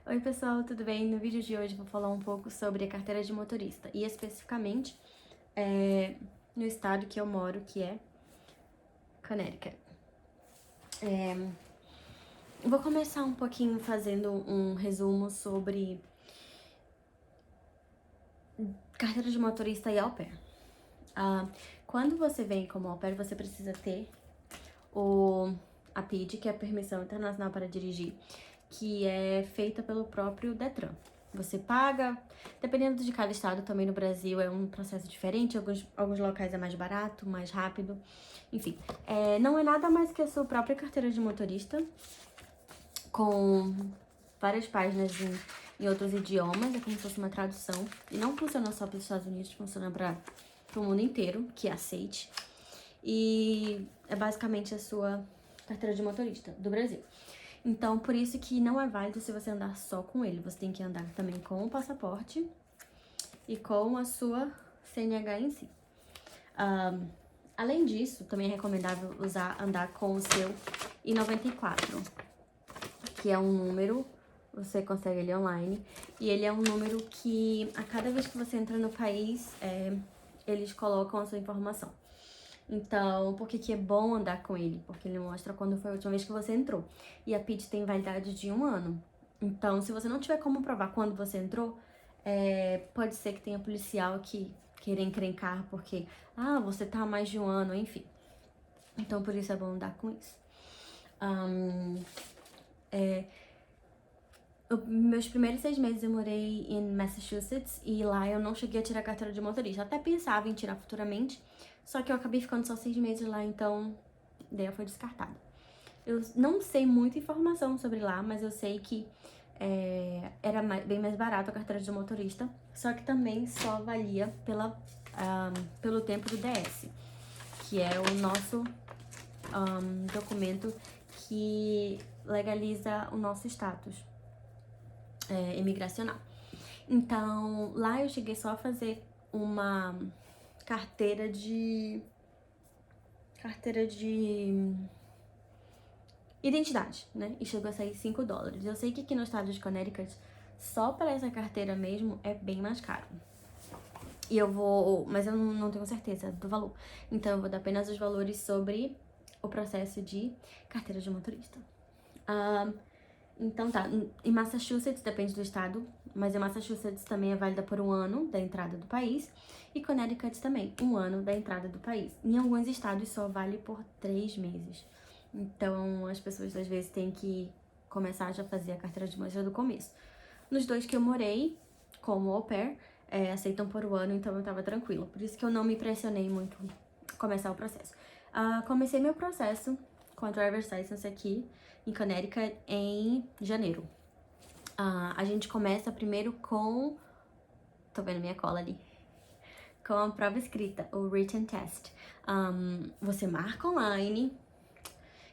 Oi pessoal, tudo bem? No vídeo de hoje vou falar um pouco sobre a carteira de motorista e especificamente no estado que eu moro, que é Connecticut. Vou começar um pouquinho fazendo um resumo sobre carteira de motorista e au pair. Quando você vem como au pair, você precisa ter a PID, que é a Permissão Internacional para Dirigir, que é feita pelo próprio Detran. Você paga, dependendo de cada estado, também no Brasil é um processo diferente, alguns locais é mais barato, mais rápido, enfim. Não é nada mais que a sua própria carteira de motorista, com várias páginas em outros idiomas, é como se fosse uma tradução, e não funciona só para os Estados Unidos, funciona para o mundo inteiro, que aceite, e é basicamente a sua carteira de motorista do Brasil. Então, por isso que não é válido se você andar só com ele. Você tem que andar também com o passaporte e com a sua CNH em si. Além disso, também é recomendável andar com o seu I-94, que é um número, você consegue ele online, e ele é um número que a cada vez que você entra no país, eles colocam a sua informação. Então, por que é bom andar com ele? Porque ele mostra quando foi a última vez que você entrou. E a PID tem validade de 1 ano. Então, se você não tiver como provar quando você entrou, pode ser que tenha policial que queira encrencar porque, você tá há mais de 1 ano, enfim. Então, por isso é bom andar com isso. Meus primeiros 6 meses eu morei em Massachusetts e lá eu não cheguei a tirar a carteira de motorista. Eu até pensava em tirar futuramente, só que eu acabei ficando só 6 meses lá, então a ideia foi descartada. Eu não sei muita informação sobre lá, mas eu sei que era bem mais barato a carteira de motorista, só que também só valia pelo tempo do DS, que é o nosso documento que legaliza o nosso status imigracional. Então, lá eu cheguei só a fazer uma carteira de identidade, né? E chegou a sair $5. Eu sei que aqui no estado de Connecticut, só para essa carteira mesmo, é bem mais caro. E mas eu não tenho certeza do valor. Então, eu vou dar apenas os valores sobre o processo de carteira de motorista. Então tá, em Massachusetts, depende do estado, mas em Massachusetts também é válida por 1 ano da entrada do país, e Connecticut também, 1 ano da entrada do país. Em alguns estados só vale por 3 meses. Então as pessoas às vezes têm que começar já a fazer a carteira de motorista do começo. Nos 2 que eu morei, como au pair, aceitam por 1 ano, então eu tava tranquila. Por isso que eu não me pressionei muito começar o processo. Comecei meu processo com a driver's license aqui em Connecticut em janeiro. A gente começa primeiro com... Tô vendo minha cola ali. Com a prova escrita, o written test. Você marca online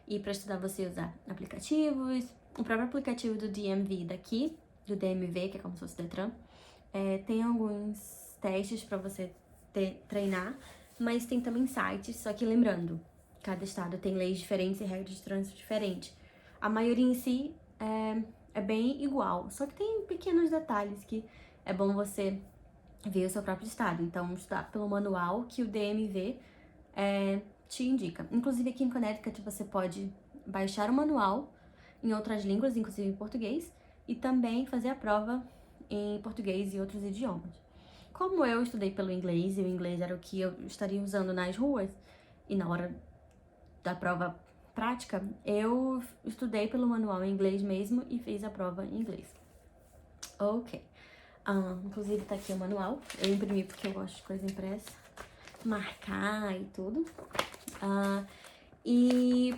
e para estudar você usa aplicativos. O próprio aplicativo do DMV daqui, do DMV, que é como se fosse Detran, tem alguns testes para você treinar, mas tem também sites, só que lembrando, cada estado tem leis diferentes e regras de trânsito diferentes. A maioria em si é bem igual, só que tem pequenos detalhes que é bom você ver o seu próprio estado. Então, estudar pelo manual que o DMV te indica. Inclusive, aqui em Connecticut, você pode baixar o manual em outras línguas, inclusive em português, e também fazer a prova em português e outros idiomas. Como eu estudei pelo inglês, e o inglês era o que eu estaria usando nas ruas, e na hora da prova prática, eu estudei pelo manual em inglês mesmo e fiz a prova em inglês. Ok. Inclusive tá aqui o manual. Eu imprimi porque eu gosto de coisa impressa. Marcar e tudo. E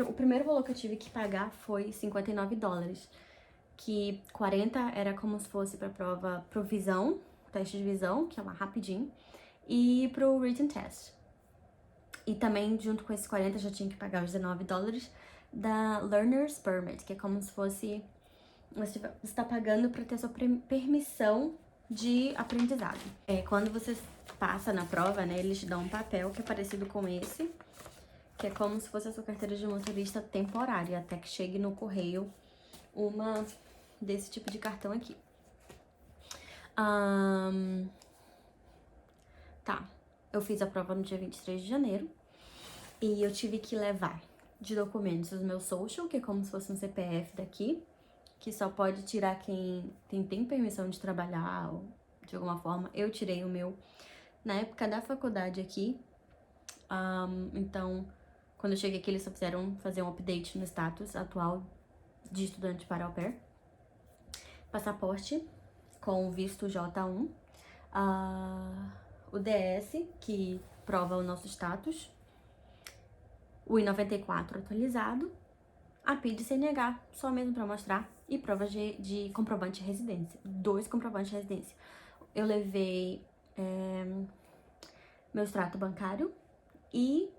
o primeiro valor que eu tive que pagar foi $59. Que 40 era como se fosse pra prova pro visão, teste de visão, que é lá rapidinho, e pro written test. E também, junto com esses 40, eu já tinha que pagar os $19 da Learner's Permit, que é como se fosse... Você está pagando para ter sua permissão de aprendizado. Quando você passa na prova, né, eles te dão um papel que é parecido com esse, que é como se fosse a sua carteira de motorista temporária, até que chegue no correio uma desse tipo de cartão aqui. Tá, eu fiz a prova no dia 23 de janeiro e eu tive que levar de documentos os meus social, que é como se fosse um CPF daqui, que só pode tirar quem tem permissão de trabalhar ou de alguma forma. Eu tirei o meu na época da faculdade aqui. Então, quando eu cheguei aqui, eles só fizeram fazer um update no status atual de estudante para au pair. Passaporte com visto J1. O DS, que prova o nosso status. O I-94 atualizado. A PID CNH, só mesmo para mostrar. E provas de comprovante de residência. 2 comprovantes de residência. Eu levei meu extrato bancário e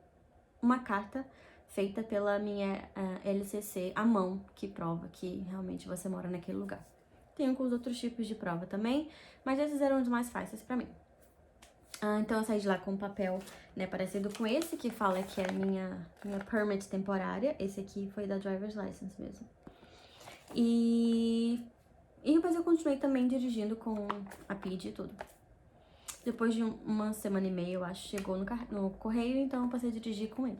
uma carta feita pela minha LCC à mão, que prova que realmente você mora naquele lugar. Tenho com os outros tipos de prova também, mas esses eram os mais fáceis pra mim. Então eu saí de lá com um papel, né, parecido com esse, que fala que é minha permit temporária. Esse aqui foi da driver's license mesmo. E depois eu continuei também dirigindo com a PID e tudo. Depois de uma semana e meia, eu acho, chegou no correio, então eu passei a dirigir com ele.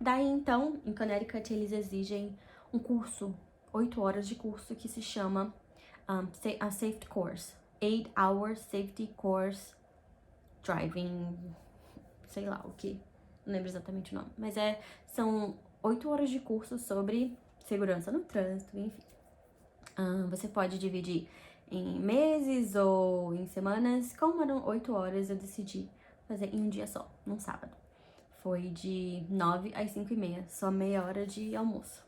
Daí, então, em Connecticut, eles exigem um curso, 8 horas de curso, que se chama a Safety Course. 8-hour Safety Course Driving, sei lá o que, não lembro exatamente o nome. Mas são 8 horas de curso sobre segurança no trânsito, enfim. Você pode dividir em meses ou em semanas. Como eram 8 horas, eu decidi fazer em um dia só, num sábado. Foi de 9 às 5h30, só meia hora de almoço.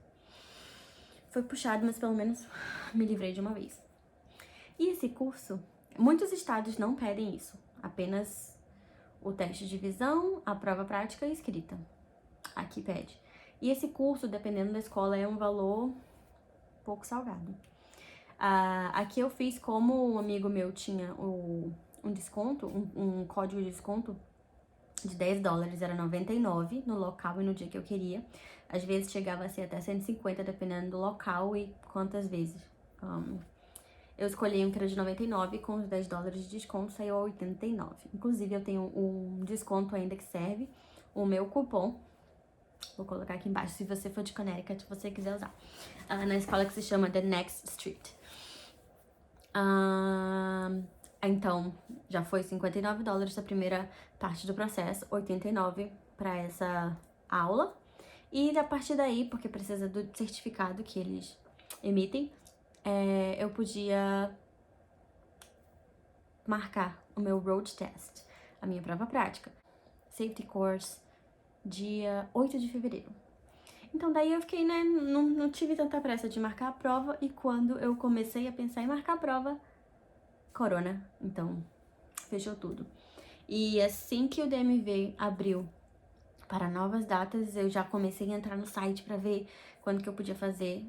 Foi puxado, mas pelo menos me livrei de uma vez. E esse curso, muitos estados não pedem isso, apenas o teste de visão, a prova prática e escrita. Aqui pede. E esse curso, dependendo da escola, é um valor pouco salgado. Aqui eu fiz como um amigo meu tinha um desconto, um código de desconto de $10, era 99 no local e no dia que eu queria. Às vezes chegava a ser até 150, dependendo do local e quantas vezes. Eu escolhi um que era de 99, com os $10 de desconto saiu a 89. Inclusive eu tenho um desconto ainda que serve, o meu cupom. Vou colocar aqui embaixo, se você for de Connecticut, se você quiser usar. Na escola que se chama The Next Street. Então, já foi $59 da primeira parte do processo, 89 para essa aula. E a partir daí, porque precisa do certificado que eles emitem, eu podia marcar o meu road test, a minha prova prática. Safety course, dia 8 de fevereiro. Então daí eu fiquei, né, não tive tanta pressa de marcar a prova, e quando eu comecei a pensar em marcar a prova, corona, então fechou tudo. E assim que o DMV abriu para novas datas, eu já comecei a entrar no site para ver quando que eu podia fazer,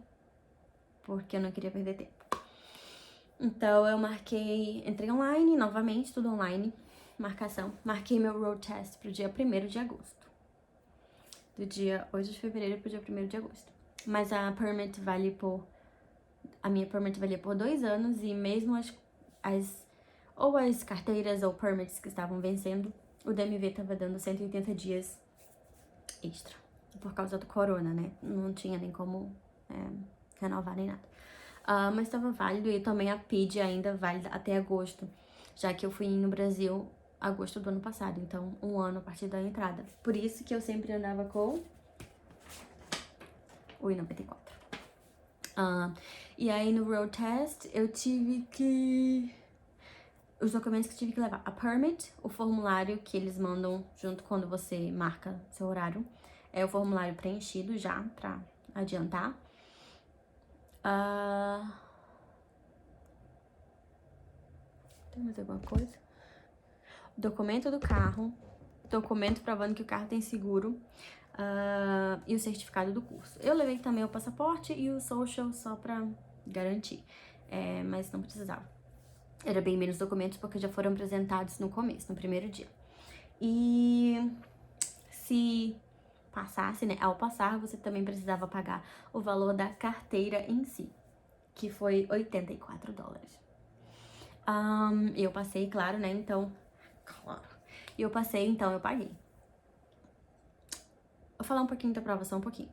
porque eu não queria perder tempo. Então eu entrei online, novamente, tudo online, marcação. Marquei meu road test pro dia 1º de agosto. Do dia 8 de fevereiro pro dia 1º de agosto. Mas a minha permit valia por 2 anos, e mesmo as carteiras ou permits que estavam vencendo, o DMV tava dando 180 dias extra, por causa do corona, né? Não tinha nem como renovar nem nada. Mas estava válido, e também a PID ainda válida até agosto, já que eu fui no Brasil agosto do ano passado, então 1 ano a partir da entrada. Por isso que eu sempre andava com o I-94. E aí no road test eu tive que... Os documentos que eu tive que levar: a permit, o formulário que eles mandam junto quando você marca seu horário. É o formulário preenchido já, pra adiantar. Tem mais alguma coisa? Documento do carro, documento provando que o carro tem seguro, e o certificado do curso. Eu levei também o passaporte e o social só pra garantir, mas não precisava. Era bem menos documentos porque já foram apresentados no começo, no primeiro dia. E se passasse, né, ao passar, você também precisava pagar o valor da carteira em si. que foi $84. Eu passei, claro, né? Então, claro. Eu passei, então eu paguei. Vou falar um pouquinho da prova, só um pouquinho.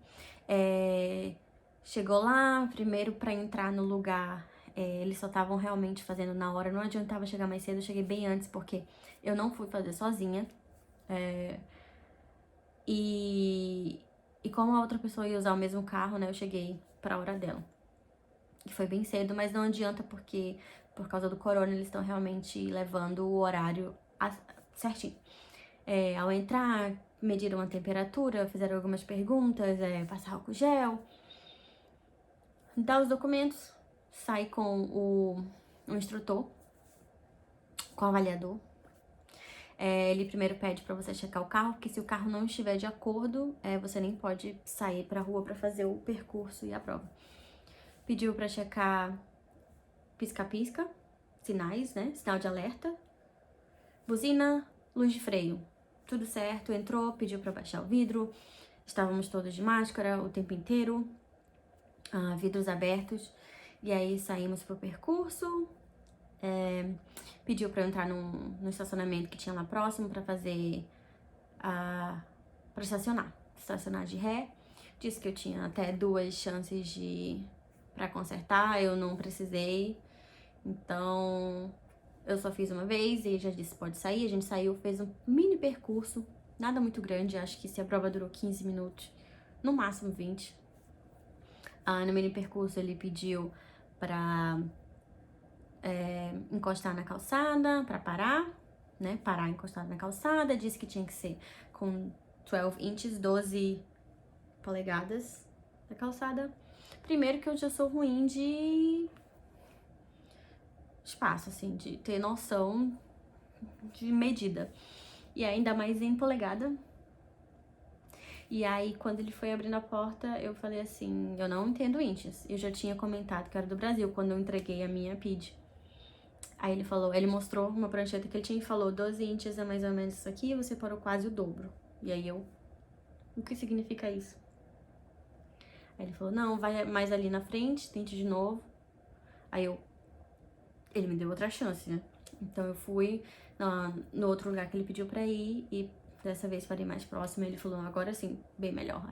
Chegou lá, primeiro pra entrar no lugar, eles só estavam realmente fazendo na hora. Não adiantava chegar mais cedo, eu cheguei bem antes, porque eu não fui fazer sozinha. E como a outra pessoa ia usar o mesmo carro, né, eu cheguei pra hora dela. Que foi bem cedo, mas não adianta porque, por causa do corona, eles estão realmente levando o horário certinho. Ao entrar, mediram a temperatura, fizeram algumas perguntas, passar álcool gel, dá os documentos, sai com o instrutor, com o avaliador. Ele primeiro pede pra você checar o carro, porque se o carro não estiver de acordo, você nem pode sair pra rua pra fazer o percurso e a prova. Pediu pra checar pisca-pisca, sinais, né? Sinal de alerta, buzina, luz de freio. Tudo certo, entrou, pediu pra baixar o vidro. Estávamos todos de máscara o tempo inteiro, vidros abertos. E aí saímos pro percurso. Pediu pra eu entrar no estacionamento que tinha lá próximo pra fazer pra estacionar de ré. Disse que eu tinha até 2 chances pra consertar, eu não precisei. Então, eu só fiz uma vez e já disse pode sair. A gente saiu, fez um mini percurso, nada muito grande, acho que se a prova durou 15 minutos, no máximo 20. No mini percurso ele pediu pra encostar na calçada, pra parar, né? Parar encostado na calçada. Disse que tinha que ser com 12 inches, 12 polegadas da calçada. Primeiro que eu já sou ruim de espaço, assim, de ter noção de medida. E ainda mais em polegada. E aí, quando ele foi abrindo a porta, eu falei assim, eu não entendo inches. Eu já tinha comentado que era do Brasil, quando eu entreguei a minha PID. Aí ele mostrou uma prancheta que ele tinha e falou, 12 inches é mais ou menos isso aqui, e você parou quase o dobro. E aí o que significa isso? Aí ele falou, não, vai mais ali na frente, tente de novo. Aí ele me deu outra chance, né? Então eu fui no outro lugar que ele pediu pra ir e dessa vez parei mais próximo. Ele falou, agora sim, bem melhor.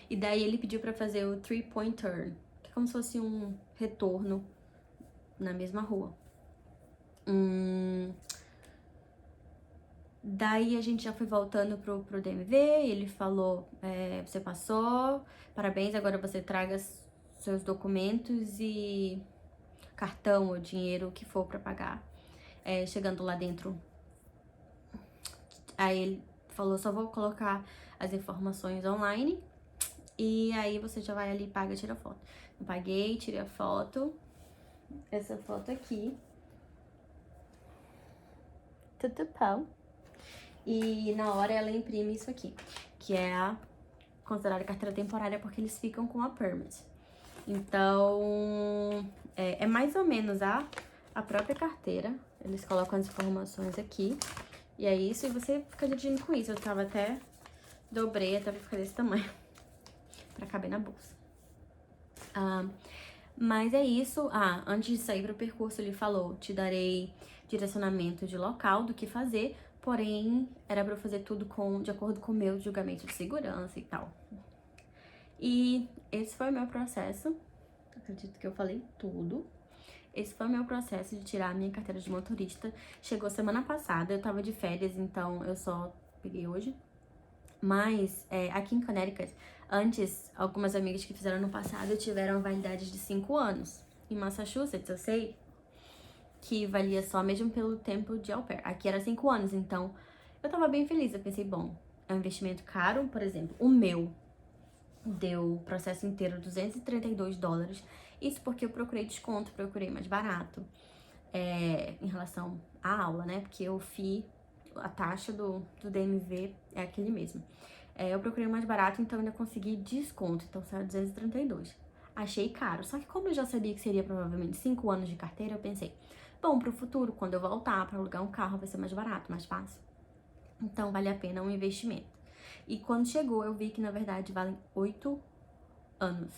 E daí ele pediu pra fazer o 3-point turn, que é como se fosse um retorno na mesma rua. Daí a gente já foi voltando pro DMV, ele falou, você passou, parabéns, agora você traga seus documentos e cartão ou dinheiro, o que for pra pagar. Chegando lá dentro, aí ele falou, só vou colocar as informações online e aí você já vai ali, paga, tira foto. Eu paguei, tirei a foto, essa foto aqui, tutupão. E na hora ela imprime isso aqui, que é considerada carteira temporária porque eles ficam com a permit. Então, é mais ou menos a própria carteira. Eles colocam as informações aqui. E é isso, e você fica dirigindo com isso. Eu tava até, dobrei até ficar desse tamanho, pra caber na bolsa. Mas é isso. Antes de sair pro percurso, ele falou, te darei direcionamento de local, do que fazer, porém, era pra eu fazer tudo de acordo com o meu julgamento de segurança e tal. E esse foi o meu processo. Acredito que eu falei tudo. Esse foi o meu processo de tirar a minha carteira de motorista. Chegou semana passada, eu tava de férias, então eu só peguei hoje. Mas aqui em Connecticut, antes, algumas amigas que fizeram no passado tiveram validade de 5 anos. Em Massachusetts, eu sei que valia só mesmo pelo tempo de au pair. Aqui era 5 anos, então eu tava bem feliz. Eu pensei, bom, é um investimento caro, por exemplo, o meu deu o processo inteiro $232. Isso porque eu procurei desconto, procurei mais barato em relação à aula, né? Porque o FII, a taxa do DMV é aquele mesmo. Eu procurei mais barato, então ainda consegui desconto, então saiu 232. Achei caro, só que como eu já sabia que seria provavelmente 5 anos de carteira, eu pensei, bom, pro futuro, quando eu voltar pra alugar um carro, vai ser mais barato, mais fácil. Então vale a pena um investimento. E quando chegou, eu vi que na verdade valem 8 anos.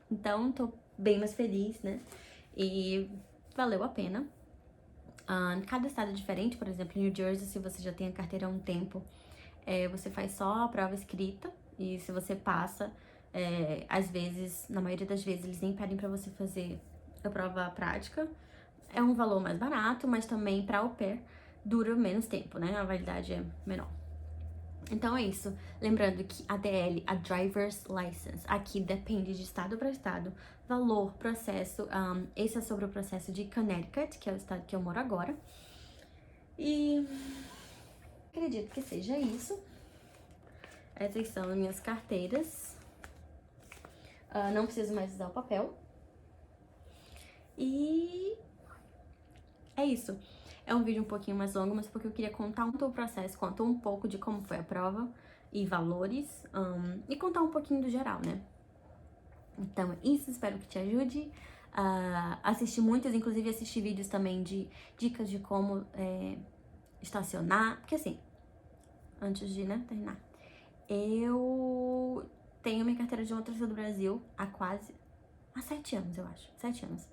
Então, tô bem mais feliz, né? E valeu a pena. Cada estado é diferente, por exemplo, em New Jersey, se você já tem a carteira há um tempo, você faz só a prova escrita, e se você passa, às vezes, na maioria das vezes, eles nem pedem pra você fazer a prova prática. É um valor mais barato, mas também pra au pair dura menos tempo, né? A validade é menor. Então é isso. Lembrando que a DL, a Driver's License, aqui depende de estado para estado. Valor, processo, esse é sobre o processo de Connecticut, que é o estado que eu moro agora. E acredito que seja isso. Essas são as minhas carteiras. Não preciso mais usar o papel. E é isso. É um vídeo um pouquinho mais longo, mas porque eu queria contar um pouco do processo, contar um pouco de como foi a prova e valores, e contar um pouquinho do geral, né? Então é isso, espero que te ajude. Assisti muitos, inclusive assisti vídeos também de dicas de como estacionar, porque assim, antes de, né, terminar, eu tenho minha carteira de motorista do Brasil há 7 anos, eu acho, 7 anos.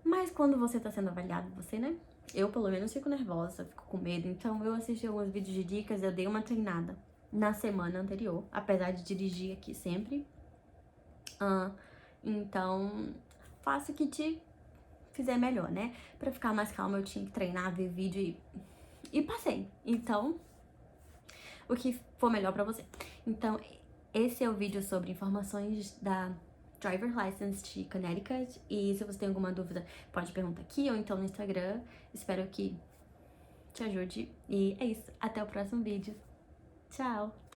Mas quando você tá sendo avaliado, você, né, eu pelo menos fico nervosa, fico com medo, então eu assisti alguns vídeos de dicas, eu dei uma treinada na semana anterior, apesar de dirigir aqui sempre. Então, faça o que te fizer melhor, né? Pra ficar mais calma, eu tinha que treinar, ver vídeo e passei. Então, o que for melhor pra você. Então, esse é o vídeo sobre informações da Driver License de Connecticut. E se você tem alguma dúvida, pode perguntar aqui ou então no Instagram. Espero que te ajude. E é isso. Até o próximo vídeo. Tchau!